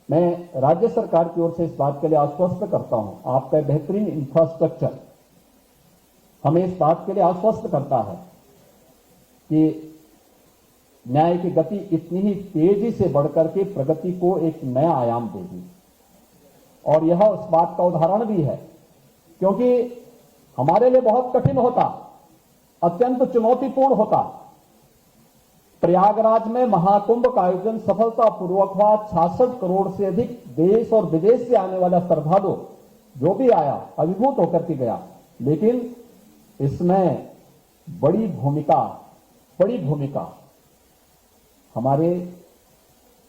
मैं राज्य सरकार की ओर से इस बात के लिए आश्वस्त करता हूं, आपका बेहतरीन इंफ्रास्ट्रक्चर हमें इस बात के लिए आश्वस्त करता है कि न्याय की गति इतनी ही तेजी से बढ़कर के प्रगति को एक नया आयाम देगी। और यह उस बात का उदाहरण भी है, क्योंकि हमारे लिए बहुत कठिन होता, अत्यंत चुनौतीपूर्ण होता। प्रयागराज में महाकुंभ का आयोजन सफलतापूर्वक हुआ। 66 करोड़ से अधिक देश और विदेश से आने वाला श्रद्धालु जो भी आया अभिभूत होकर के गया, लेकिन इसमें बड़ी भूमिका हमारे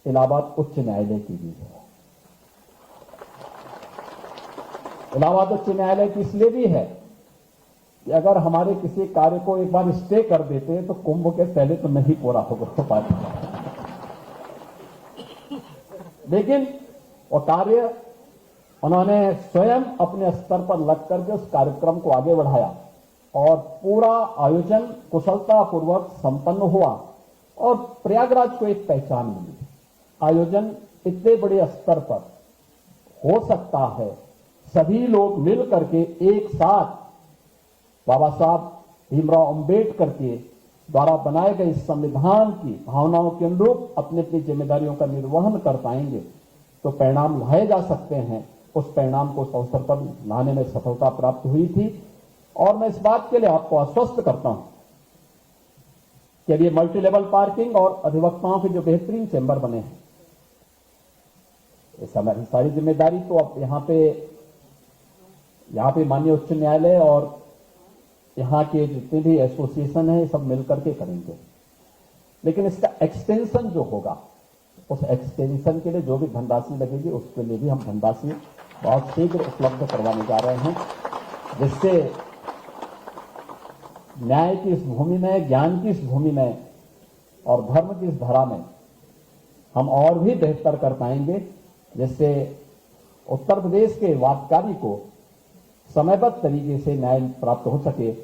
इलाहाबाद उच्च न्यायालय की भी है। इलाहाबाद उच्च न्यायालय की इसलिए भी है कि अगर हमारे किसी कार्य को एक बार स्टे कर देते तो कुंभ के पहले तो नहीं पूरा हो पाता, लेकिन वो कार्य उन्होंने स्वयं अपने स्तर पर लग करके उस कार्यक्रम को आगे बढ़ाया और पूरा आयोजन कुशलतापूर्वक संपन्न हुआ और प्रयागराज को एक पहचान मिली। आयोजन इतने बड़े स्तर पर हो सकता है, सभी लोग मिल करके एक साथ बाबा साहब भीमराव अंबेडकर के द्वारा बनाए गए संविधान की भावनाओं के अनुरूप अपनी अपनी जिम्मेदारियों का निर्वहन कर पाएंगे तो परिणाम लाए जा सकते हैं। उस परिणाम को उस अवसर पर लाने में सफलता प्राप्त हुई थी और मैं इस बात के लिए आपको आश्वस्त करता हूं कि अब ये मल्टी लेवल पार्किंग और अधिवक्ताओं के जो बेहतरीन चेंबर बने हैं, इस हमारी सारी जिम्मेदारी तो अब यहां पे माननीय उच्च न्यायालय और यहां के जितने भी एसोसिएशन है सब मिलकर के करेंगे। लेकिन इसका एक्सटेंशन जो होगा, उस एक्सटेंशन के लिए जो भी धनराशि लगेगी उसके लिए भी हम धनराशि बहुत शीघ्र उपलब्ध करवाने जा रहे हैं, जिससे न्याय की इस भूमि में, ज्ञान की इस भूमि में और धर्म की इस धारा में हम और भी बेहतर कर पाएंगे, जिससे उत्तर प्रदेश के वादकारी को समयबद्ध तरीके से न्याय प्राप्त हो सके।